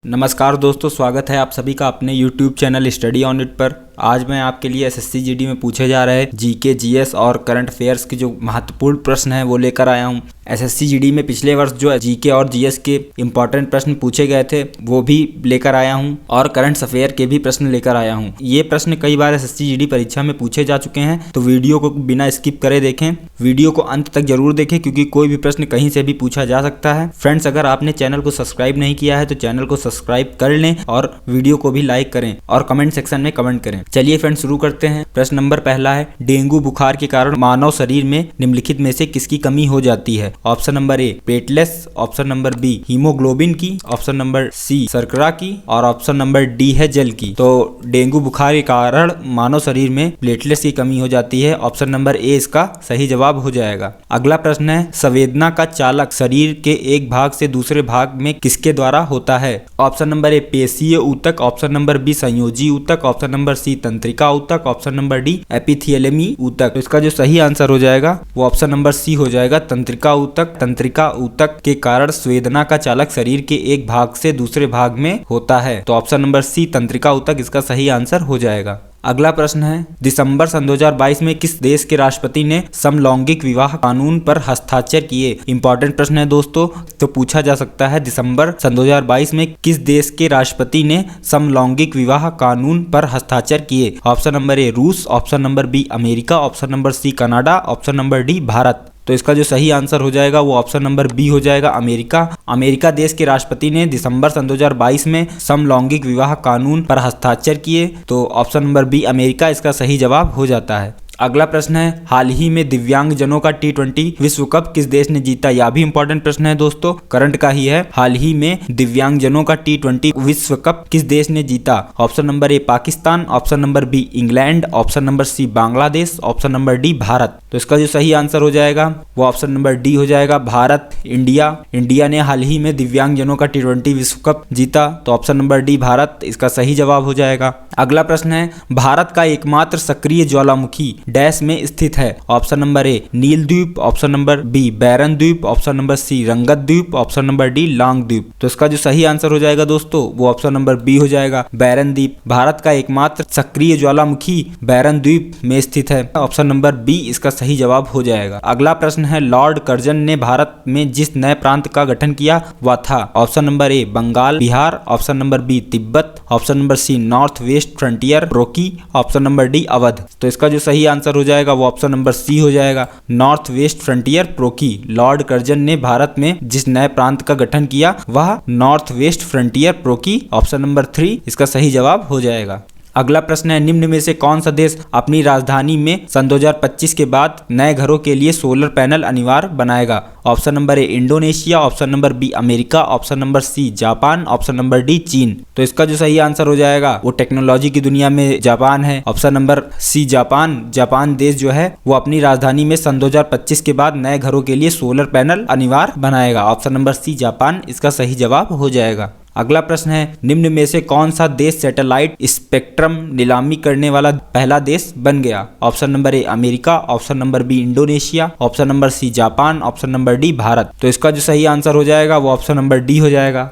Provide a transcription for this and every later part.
नमस्कार दोस्तों, स्वागत है आप सभी का अपने YouTube channel study on it पर। आज मैं आपके लिए एसएससी जीडी में पूछे जा रहे जीके, जीएस और करंट अफेयर्स के जो महत्वपूर्ण प्रश्न हैं वो लेकर आया हूं। एसएससी जीडी में पिछले वर्ष जो जीके और जीएस के इंपॉर्टेंट प्रश्न पूछे गए थे वो भी लेकर आया हूं और करंट अफेयर के भी प्रश्न लेकर आया हूं। ये प्रश्न कई बार एसएससी जीडी परीक्षा में पूछे जा चुके हैं, तो वीडियो को बिना स्किप करे देखें। वीडियो को अंत तक जरूर देखें क्योंकि कोई भी प्रश्न कहीं से भी पूछा जा सकता है। फ्रेंड्स, अगर आपने चैनल को सब्सक्राइब नहीं किया है तो चैनल को सब्सक्राइब कर लें और वीडियो को भी लाइक करें और कमेंट सेक्शन में कमेंट करें। चलिए फ्रेंड्स, शुरू करते हैं। प्रश्न नंबर पहला है, डेंगू बुखार के कारण मानव शरीर में निम्नलिखित में से किसकी कमी हो जाती है? Option number A platelets, option number B haemoglobin की, ऑप्शन नंबर सी शर्करा की और ऑप्शन नंबर डी है जल की। तो डेंगू बुखार के कारण मानव शरीर में प्लेटलेट्स की कमी हो जाती है। ऑप्शन नंबर ए इसका सही जवाब हो जाएगा। अगला प्रश्न है, संवेदना का चालक शरीर के एक भाग से दूसरे भाग में किसके द्वारा होता है? ऑप्शन नंबर ए पेशीय ऊतक, ऑप्शन नंबर बी संयोजी ऊतक, ऑप्शन नंबर सी तंत्रिका ऊतक, ऑप्शन नंबर डी एपिथेलियमी ऊतक। तो इसका जो सही आंसर हो जाएगा वो ऑप्शन नंबर सी हो जाएगा, तंत्रिका ऊतक। तंत्रिका ऊतक के कारण संवेदना का चालक शरीर के एक भाग से दूसरे भाग में होता है। तो ऑप्शन नंबर सी तंत्रिका ऊतक इसका सही आंसर हो जाएगा। अगला प्रश्न है, दिसंबर सन 2022 में किस देश के राष्ट्रपति ने समलैंगिक विवाह कानून पर हस्ताक्षर किए? इंपॉर्टेंट प्रश्न है दोस्तों, तो पूछा जा सकता है दिसंबर सन 2022 में किस देश के राष्ट्रपति ने समलैंगिक विवाह कानून पर हस्ताक्षर किए? ऑप्शन नंबर ए रूस, option number B America, option number C Canada, option number D Bharat. तो इसका जो सही आंसर हो जाएगा वो ऑप्शन नंबर बी हो जाएगा, अमेरिका। अमेरिका देश के राष्ट्रपति ने दिसंबर सन 2022 में समलैंगिक विवाह कानून पर हस्ताक्षर किए। तो ऑप्शन नंबर बी अमेरिका इसका सही जवाब हो जाता है। अगला प्रश्न है, हाल ही में दिव्यांगजनों का T20 विश्व कप किस देश ने जीता? यह भी इंपॉर्टेंट प्रश्न है दोस्तों, करंट का ही है। हाल ही में दिव्यांगजनों का T20 विश्व कप किस देश ने जीता? Option number A Pakistan, option number B England, option number C Bangladesh, option number D Bharat. तो इसका जो सही आंसर हो जाएगा वो ऑप्शन नंबर डी हो जाएगा, भारत, इंडिया ने हाल ही में दिव्यांगजनों का T20 विश्व कप जीता। तो ऑप्शन नंबर डी भारत इसका सही जवाब हो जाएगा। अगला प्रश्न है, भारत का एकमात्र सक्रिय ज्वालामुखी डैश में स्थित है? ऑप्शन नंबर ए नील द्वीप, ऑप्शन नंबर बी बैरन द्वीप, ऑप्शन नंबर सी रंगत द्वीप, ऑप्शन नंबर डी लांग द्वीप। तो इसका जो सही आंसर हो जाएगा दोस्तों वो ऑप्शन नंबर बी हो जाएगा, बैरन द्वीप। भारत का एकमात्र सक्रिय ज्वालामुखी बैरन द्वीप में स्थित है। ऑप्शन नंबर बी इसका सही जवाब हो जाएगा। अगला प्रश्न है, लॉर्ड कर्जन ने भारत में जिस नए प्रांत का गठन किया वह था? Option number A Bengal Bihar, option number B Tibet, option number C North waste Frontier रोकी, ऑप्शन नंबर डी अवध। तो इसका जो सही आंसर हो जाएगा वो ऑप्शन नंबर सी हो जाएगा, north waste frontier province. Lord Curzon ने भारत में जिस नए प्रांत का गठन किया वह north waste frontier province. Option number 3 इसका सही जवाब हो जाएगा। अगला प्रश्न है, निम्न में से कौन सा देश अपनी राजधानी में सन 2025 के बाद नए घरों के लिए सोलर पैनल अनिवार्य बनाएगा? Option number A Indonesia, option number B America, option number C Japan, option number D चीन। तो इसका जो सही आंसर हो जाएगा वो टेक्नोलॉजी की दुनिया में जापान है। ऑप्शन नंबर सी जापान देश जो है वो अपनी राजधानी में सन 2025 के बाद नए घरों के लिए सोलर पैनल अनिवार्य बनाएगा। ऑप्शन नंबर सी जापान इसका सही जवाब हो जाएगा। अगला प्रश्न है, निम्न में से कौन सा देश सैटेलाइट स्पेक्ट्रम नीलामी करने वाला पहला देश बन गया? Option number A America, option number B Indonesia, option number C Japan, option number D Bharat. तो इसका जो सही आंसर हो जाएगा वो ऑप्शन नंबर डी हो जाएगा,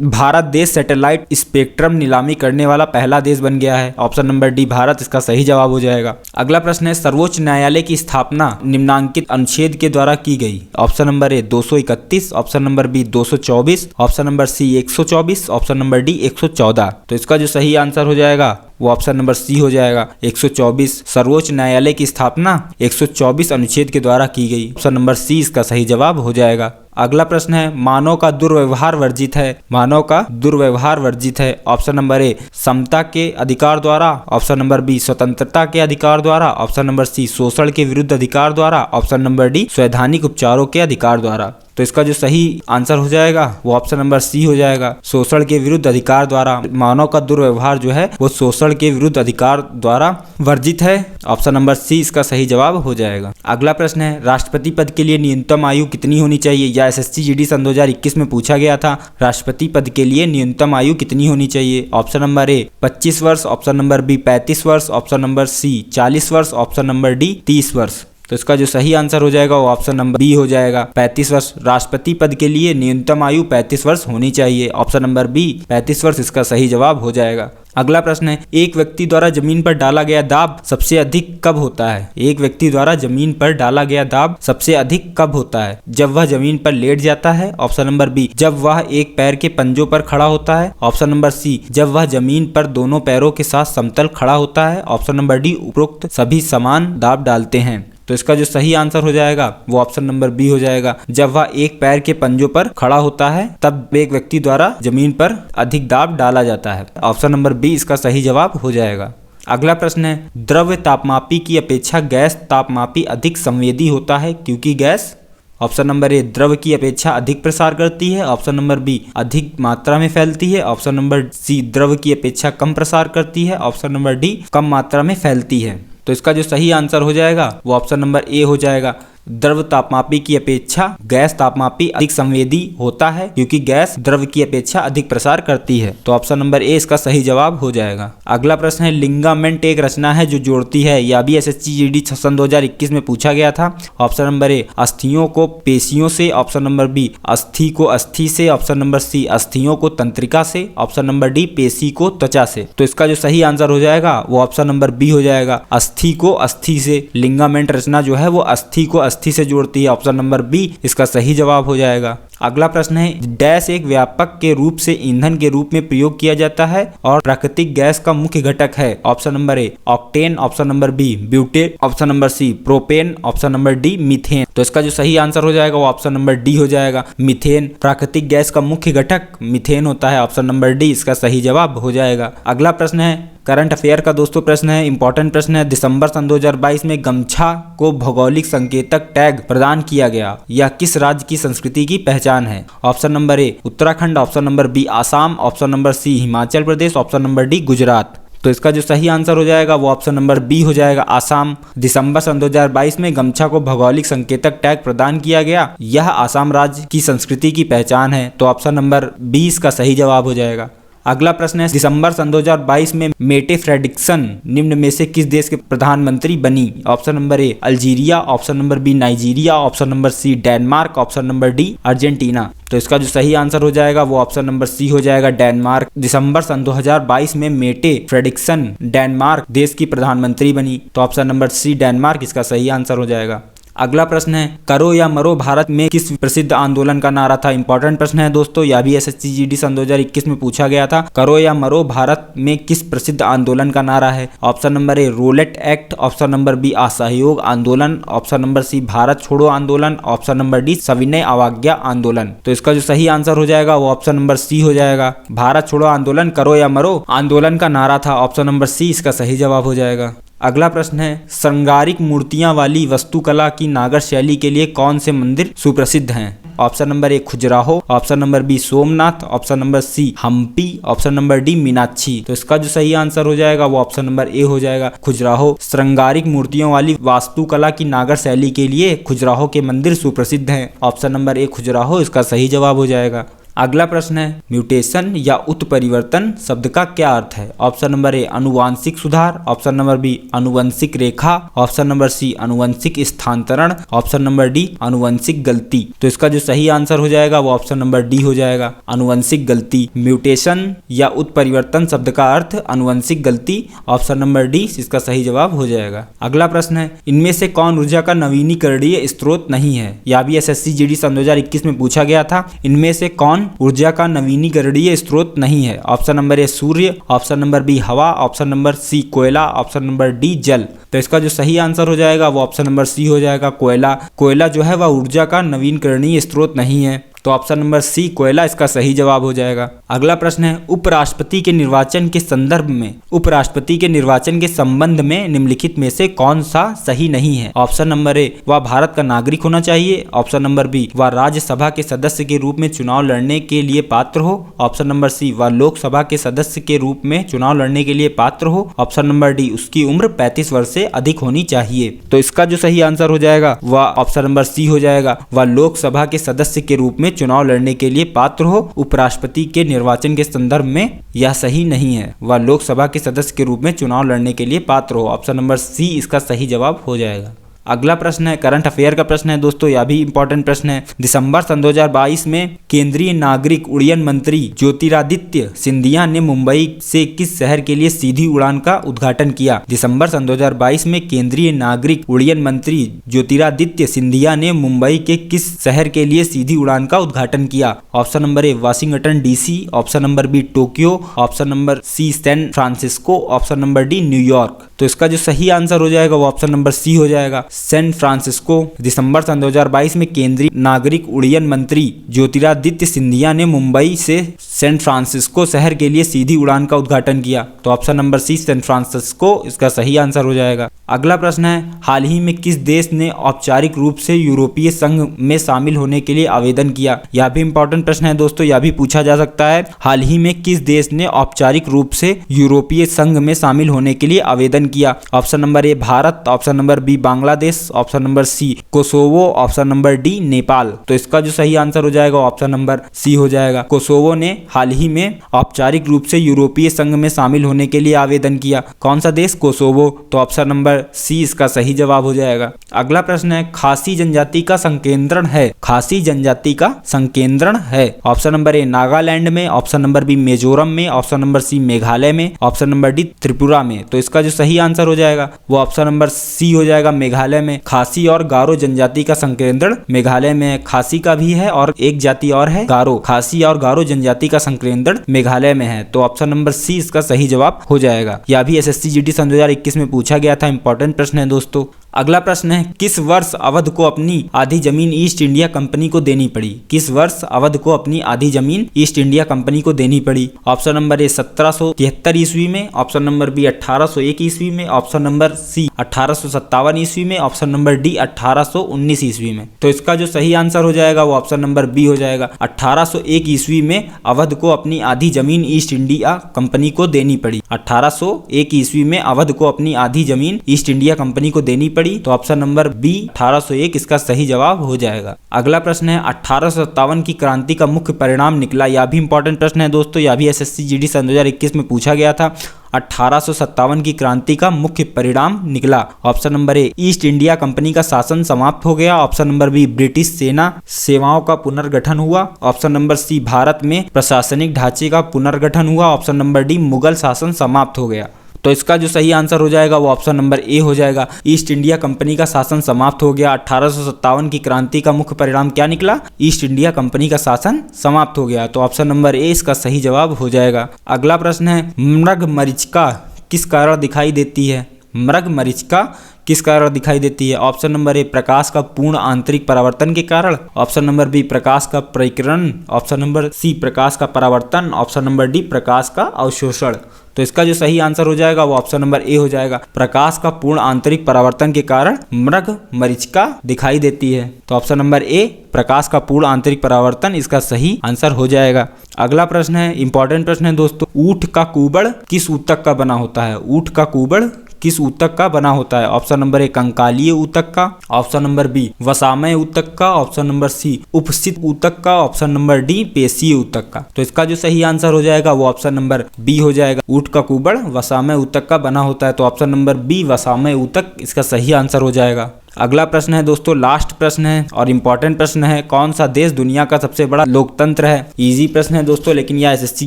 भारत देश सैटेलाइट स्पेक्ट्रम नीलामी करने वाला पहला देश बन गया है। ऑप्शन नंबर डी भारत इसका सही जवाब हो जाएगा। अगला प्रश्न है, सर्वोच्च न्यायालय की स्थापना निम्नांकित अनुच्छेद के द्वारा की गई? Option number A 231, option number B 224, option number C 124, option number D 114। तो इसका जो सही आंसर हो जाएगा वो ऑप्शन नंबर सी हो जाएगा, 124। सर्वोच्च न्यायालय की स्थापना 124 अनुच्छेद के द्वारा की गई। ऑप्शन नंबर सी इसका सही जवाब हो जाएगा। अगला प्रश्न है, मानव का दुर्व्यवहार वर्जित है? मानव का दुर्व्यवहार वर्जित है। ऑप्शन नंबर ए समता के अधिकार द्वारा, ऑप्शन नंबर बी स्वतंत्रता के अधिकार द्वारा, ऑप्शन नंबर सी शोषण के विरुद्ध अधिकार द्वारा, ऑप्शन नंबर डी संवैधानिक उपचारों के अधिकार द्वारा। तो इसका जो सही आंसर हो जाएगा वो ऑप्शन नंबर सी हो जाएगा, शोषण के विरुद्ध अधिकार द्वारा। मानव का दुर्व्यवहार जो है वो शोषण के विरुद्ध अधिकार द्वारा वर्जित है। ऑप्शन नंबर सी इसका सही जवाब हो जाएगा। अगला प्रश्न है, राष्ट्रपति पद के लिए न्यूनतम आयु कितनी होनी चाहिए? या एसएससी जीडी सन 2021 में पूछा गया था, राष्ट्रपति पद के लिए न्यूनतम आयु कितनी होनी चाहिए? ऑप्शन नंबर ए 25 वर्ष, ऑप्शन नंबर बी 35 वर्ष, ऑप्शन नंबर सी 40 वर्ष, ऑप्शन नंबर डी 30 वर्ष। तो इसका जो सही आंसर हो जाएगा वो ऑप्शन नंबर बी हो जाएगा, 35 वर्ष। राष्ट्रपति पद के लिए न्यूनतम आयु 35 वर्ष होनी चाहिए। ऑप्शन नंबर बी 35 वर्ष इसका सही जवाब हो जाएगा। अगला प्रश्न है, एक व्यक्ति द्वारा जमीन पर डाला गया दाब सबसे अधिक कब होता है? एक व्यक्ति द्वारा जमीन पर डाला गया दाब सबसे अधिक कब होता है? जब वह जमीन पर लेट जाता है। ऑप्शन नंबर बी जब वह एक पैर के पंजों पर खड़ा होता है। ऑप्शन नंबर सी जब वह जमीन पर दोनों पैरों के साथ समतल खड़ा होता है। ऑप्शन नंबर डी उपरोक्त सभी समान दाब डालते हैं। तो इसका जो सही आंसर हो जाएगा वो ऑप्शन नंबर बी हो जाएगा, जब वह एक पैर के पंजों पर खड़ा होता है तब एक व्यक्ति द्वारा जमीन पर अधिक दाब डाला जाता है। ऑप्शन नंबर बी इसका सही जवाब हो जाएगा। अगला प्रश्न है, द्रव्य तापमापी की अपेक्षा गैस तापमापी अधिक संवेदी होता है क्योंकि गैस? ऑप्शन नंबर ए द्रव की अपेक्षा अधिक प्रसार करती है। ऑप्शन नंबर बी अधिक मात्रा में फैलती है। ऑप्शन नंबर सी द्रव की अपेक्षा कम प्रसार करती है। ऑप्शन नंबर डी कम मात्रा में फैलती है। तो इसका जो सही आंसर हो जाएगा वो ऑप्शन नंबर ए हो जाएगा, द्रव तापमापी की अपेक्षा गैस तापमापी अधिक संवेदी होता है क्योंकि गैस द्रव की अपेक्षा अधिक प्रसार करती है। तो ऑप्शन नंबर ए इसका सही जवाब हो जाएगा। अगला प्रश्न है, लिंगामेंट एक रचना है जो जोड़ती है। यह भी एसएससी जीडी सन 2021 में पूछा गया था। ऑप्शन नंबर ए अस्थियों को पेशियों से। ऑप्शन नंबर बी अस्थि को अस्थि से। ऑप्शन नंबर सी अस्थियों को तंत्रिका से। ऑप्शन नंबर डी पेशी को त्वचा से। तो इसका जो सही आंसर हो जाएगा वो ऑप्शन नंबर बी हो जाएगा, अस्थि को अस्थि से। लिंगामेंट रचना जो है वो अस्थि को अस्थि से जोड़ती है। ऑप्शन नंबर बी इसका सही जवाब हो जाएगा। अगला प्रश्न है, डैश एक व्यापक के रूप से ईंधन के रूप में प्रयोग किया जाता है और प्राकृतिक गैस का मुख्य घटक है। Option number A octane. Option number B butane. Option number C propane. Option number D methane. तो इसका जो सही आंसर हो जाएगा वो ऑप्शन नंबर डी हो जाएगा, मीथेन। प्राकृतिक गैस का मुख्य घटक मीथेन होता है। ऑप्शन नंबर डी इसका सही जवाब हो जाएगा। अगला प्रश्न है, करंट अफेयर का दोस्तों प्रश्न है, इंपॉर्टेंट प्रश्न है। दिसंबर सन 2022 में गमछा को भौगोलिक संकेतक टैग प्रदान किया गया। यह किस राज्य की संस्कृति की पहचान है? Option number A Uttarakhand. Option number B Assam. Option number C Himachal Pradesh. Option number D Gujarat. तो इसका जो सही आंसर हो जाएगा वो ऑप्शन नंबर बी हो जाएगा, आसाम। दिसंबर सन 2022 में गमछा को भौगोलिक संकेतक टैग प्रदान किया गया। यह आसाम राज्य की संस्कृति की पहचान है। तो ऑप्शन नंबर बी इसका सही जवाब हो जाएगा। अगला प्रश्न है, दिसंबर सन 2022 में मेटे फ्रेडरिक्सन निम्न में से किस देश के प्रधानमंत्री बनी? Option number A Algeria. Option number B Nigeria. Option number C Denmark. Option number D Argentina. तो इसका जो सही आंसर हो जाएगा वो ऑप्शन नंबर सी हो जाएगा, डेनमार्क। दिसंबर सन 2022 में मेटे फ्रेडरिक्सन डेनमार्क देश की प्रधानमंत्री बनी। तो ऑप्शन नंबर सी डेनमार्क इसका सही आंसर हो जाएगा। अगला प्रश्न है, करो या मरो भारत में किस प्रसिद्ध आंदोलन का नारा था? इंपॉर्टेंट प्रश्न है दोस्तों, यह भी एसएससी जीडी सन 2021 में पूछा गया था। करो या मरो भारत में किस प्रसिद्ध आंदोलन का नारा है? Option number A Rowlatt Act. Option number B असहयोग आंदोलन। ऑप्शन नंबर सी भारत छोड़ो आंदोलन। ऑप्शन नंबर डी सविनय अवज्ञा आंदोलन। तो इसका जो सही आंसर हो जाएगा वो ऑप्शन नंबर सी हो जाएगा, भारत छोड़ो आंदोलन करो या मरो आंदोलन का नारा था। ऑप्शन नंबर सी इसका सही जवाब हो जाएगा। अगला प्रश्न है, श्रृंगारिक मूर्तियां वाली वास्तुकला की नागर शैली के लिए कौन से मंदिर सुप्रसिद्ध हैं? Option number A Khajuraho. Option number B Somnath. Option number C Hampi. Option number D Meenakshi. तो इसका जो सही आंसर हो जाएगा वो ऑप्शन नंबर ए हो जाएगा, खजुराहो। श्रृंगारिक मूर्तियों वाली वास्तुकला की नागर शैली के लिए खजुराहो के मंदिर सुप्रसिद्ध हैं। ऑप्शन नंबर ए खजुराहो इसका सही जवाब हो जाएगा। अगला प्रश्न है, म्यूटेशन या उत्परिवर्तन शब्द का क्या अर्थ है? ऑप्शन नंबर ए अनुवांशिक सुधार। ऑप्शन नंबर बी अनुवंशिक रेखा। ऑप्शन नंबर सी अनुवंशिक स्थानांतरण। ऑप्शन नंबर डी अनुवंशिक गलती। तो इसका जो सही आंसर हो जाएगा वो ऑप्शन नंबर डी हो जाएगा, अनुवंशिक गलती। म्यूटेशन या उत्परिवर्तन शब्द का अर्थ अनुवंशिक गलती। ऑप्शन नंबर डी इसका सही जवाब हो जाएगा। अगला प्रश्न है, इनमें से कौन ऊर्जा का नवीनीकरणीय स्रोत नहीं है? यह भी एसएससी जीडी सन 2021 में पूछा गया था। इनमें से कौन ऊर्जा का नवीनीकरणीय स्रोत नहीं है? ऑप्शन नंबर ए सूर्य। ऑप्शन नंबर बी हवा। ऑप्शन नंबर सी कोयला। ऑप्शन नंबर डी जल। तो इसका जो सही आंसर हो जाएगा वो ऑप्शन नंबर सी हो जाएगा, कोयला। कोयला जो है वह ऊर्जा का नवीनीकरणीय स्रोत नहीं है। तो ऑप्शन नंबर सी कोयला इसका सही जवाब हो जाएगा। अगला प्रश्न है, उपराष्ट्रपति के निर्वाचन के संदर्भ में उपराष्ट्रपति के निर्वाचन के संबंध में निम्नलिखित में से कौन सा सही नहीं है? ऑप्शन नंबर ए वह भारत का नागरिक होना चाहिए। ऑप्शन नंबर बी वह राज्यसभा के सदस्य के रूप में चुनाव लड़ने के लिए पात्र हो। ऑप्शन नंबर सी वह लोकसभा के सदस्य के रूप में चुनाव लड़ने के लिए पात्र हो। ऑप्शन नंबर डी उसकी उम्र 35 वर्ष से अधिक होनी चाहिए। तो इसका जो सही आंसर हो जाएगा वह ऑप्शन नंबर सी हो जाएगा, वह लोकसभा के सदस्य के रूप में चुनाव लड़ने के लिए पात्र हो। उपराष्ट्रपति के निर्वाचन के संदर्भ में यह सही नहीं है, वह लोकसभा के सदस्य के रूप में चुनाव लड़ने के लिए पात्र हो। ऑप्शन नंबर सी इसका सही जवाब हो जाएगा। अगला प्रश्न है करंट अफेयर का प्रश्न है दोस्तों, यह भी इंपॉर्टेंट प्रश्न है। दिसंबर सन 2022 में केंद्रीय नागरिक उड्डयन मंत्री ज्योतिरादित्य सिंधिया ने मुंबई से किस शहर के लिए सीधी उड़ान का उद्घाटन किया? दिसंबर सन 2022 में केंद्रीय नागरिक उड्डयन मंत्री ज्योतिरादित्य सिंधिया ने मुंबई के किस शहर के लिए सीधी उड़ान का उद्घाटन किया? Option number A Washington DC, option number B Tokyo, option number C San Francisco, option number D New York. तो इसका जो सही आंसर हो जाएगा वो ऑप्शन नंबर सी हो जाएगा, सैन फ्रांसिस्को। दिसंबर सन 2022 में केंद्रीय नागरिक उड्डयन मंत्री ज्योतिरादित्य सिंधिया ने मुंबई से सैन फ्रांसिस्को शहर के लिए सीधी उड़ान का उद्घाटन किया। तो option number C San Francisco इसका सही आंसर हो जाएगा। अगला प्रश्न है हाल ही में किस देश ने औपचारिक रूप से यूरोपीय संघ में शामिल होने के लिए आवेदन किया? यह भी इंपॉर्टेंट प्रश्न है दोस्तों, यह भी पूछा जा सकता है। हाल ही में किस देश ने औपचारिक रूप से यूरोपीय संघ में शामिल होने के लिए आवेदन किया? Option number A Bharat, option number B Bangladesh, option number C Kosovo, option number D Nepal. तो इसका जो सही आंसर हो जाएगा ऑप्शन नंबर सी हो जाएगा। कोसोवो ने हाल ही में औपचारिक रूप से यूरोपीय संघ में शामिल होने के लिए आवेदन किया। कौन सा देश? कोसोवो। तो ऑप्शन नंबर सी इसका सही जवाब हो जाएगा। अगला प्रश्न है खासी जनजाति का संकेंद्रण है? खासी जनजाति का संकेंद्रण है। ऑप्शन नंबर ए नागालैंड में, ऑप्शन नंबर बी मिजोरम में, ऑप्शन नंबर सी मेघालय में, ऑप्शन नंबर डी त्रिपुरा में। तो इसका जो सही आंसर हो जाएगा वो ऑप्शन नंबर सी हो जाएगा, मेघालय में। खासी और गारो जनजाति का संकेंद्रण मेघालय में। खासी का भी है और एक जाति और है गारो। खासी और गारो जनजाति का संकेंद्रण मेघालय में है। तो ऑप्शन नंबर सी इसका सही जवाब हो जाएगा। यह भी एसएससी जीडी सन 2021 में पूछा गया था, इंपॉर्टेंट प्रश्न है दोस्तों। अगला प्रश्न है किस वर्ष अवध को अपनी आधी जमीन ईस्ट इंडिया कंपनी को देनी पड़ी? किस वर्ष अवध को अपनी आधी जमीन ईस्ट इंडिया कंपनी को देनी पड़ी? ऑप्शन नंबर ए 1773 ईस्वी में, ऑप्शन नंबर बी 1801 ईस्वी में, ऑप्शन नंबर सी 1857 ईस्वी में, ऑप्शन नंबर डी 1819 ईस्वी में। तो इसका जो सही आंसर हो जाएगा वो ऑप्शन नंबर बी हो जाएगा। 1801 ईस्वी में अवध को अपनी आधी जमीन ईस्ट इंडिया कंपनी को देनी पड़ी। 1801 ईस्वी में अवध को अपनी आधी जमीन ईस्ट इंडिया कंपनी को देनी पड़ी। तो ऑप्शन नंबर बी 1801 इसका सही जवाब हो जाएगा। अगला प्रश्न है 1857 की क्रांति का मुख्य परिणाम निकला। यह भी इंपॉर्टेंट प्रश्न है दोस्तों, यह भी एसएससी जीडी सन 2021 में पूछा गया था। 1857 की क्रांति का मुख्य परिणाम निकला। ऑप्शन नंबर ए ईस्ट इंडिया कंपनी का शासन समाप्त हो गया, ऑप्शन नंबर बी ब्रिटिश सेना सेवाओं का पुनर्गठन हुआ, ऑप्शन नंबर सी भारत में प्रशासनिक ढांचे का पुनर्गठन हुआ, ऑप्शन नंबर डी मुगल शासन समाप्त हो गया। तो इसका जो सही आंसर हो जाएगा वो ऑप्शन नंबर ए हो जाएगा। ईस्ट इंडिया कंपनी का शासन समाप्त हो गया। 1857 की क्रांति का मुख्य परिणाम क्या निकला? ईस्ट इंडिया कंपनी का शासन समाप्त हो गया। तो ऑप्शन नंबर ए इसका सही जवाब हो जाएगा। अगला प्रश्न है मृगमरीचिका किस कारण दिखाई देती है? मृगमरीचिका किस कारण दिखाई देती है? ऑप्शन नंबर ए प्रकाश का पूर्ण आंतरिक परावर्तन के कारण, ऑप्शन नंबर बी प्रकाश का परिकिरण, ऑप्शन नंबर सी प्रकाश का परावर्तन, ऑप्शन नंबर डी प्रकाश का अवशोषण। तो इसका जो सही आंसर हो जाएगा वो ऑप्शन नंबर ए हो जाएगा। प्रकाश का पूर्ण आंतरिक परावर्तन के कारण मृगमरीचिका दिखाई देती है। तो ऑप्शन नंबर ए प्रकाश का पूर्ण आंतरिक परावर्तन इसका सही आंसर हो जाएगा। अगला प्रश्न है इंपॉर्टेंट प्रश्न है दोस्तों, ऊंट का कुबड़ किस ऊतक का बना होता है? ऊंट का कुबड़ किस ऊतक का बना होता है? ऑप्शन नंबर ए कंकालीय ऊतक का, ऑप्शन नंबर बी वसामय ऊतक का, ऑप्शन नंबर सी उपस्थित ऊतक का, ऑप्शन नंबर डी पेशीय ऊतक का। तो इसका जो सही आंसर हो जाएगा वो ऑप्शन नंबर बी हो जाएगा। ऊंट का कुबड़ वसामय ऊतक का बना होता है। तो ऑप्शन नंबर बी वसामय ऊतक इसका सही आंसर हो जाएगा। अगला प्रश्न है दोस्तों, लास्ट प्रश्न है और इंपॉर्टेंट प्रश्न है, कौन सा देश दुनिया का सबसे बड़ा लोकतंत्र है? इजी प्रश्न है दोस्तों, लेकिन यह एसएससी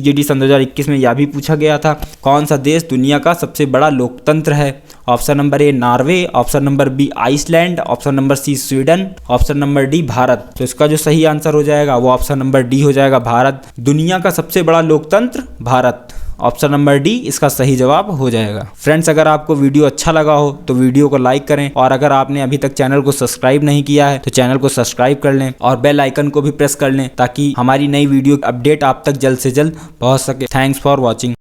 जीडी सन 2021 में यह भी पूछा गया था। कौन सा देश दुनिया का सबसे बड़ा लोकतंत्र है? Option number A Norway, option number B Iceland, option number C Sweden, option number D Bharat. तो इसका जो सही आंसर हो जाएगा वो ऑप्शन नंबर डी हो जाएगा, भारत। दुनिया का सबसे बड़ा लोकतंत्र भारत, ऑप्शन नंबर डी इसका सही जवाब हो जाएगा। फ्रेंड्स, अगर आपको वीडियो अच्छा लगा हो तो वीडियो को लाइक करें और अगर आपने अभी तक चैनल को सब्सक्राइब नहीं किया है तो चैनल को सब्सक्राइब कर लें और बेल आइकन को भी प्रेस कर लें ताकि हमारी नई वीडियो अपडेट आप तक जल्द से जल्द पहुंच सके। Thanks for watching.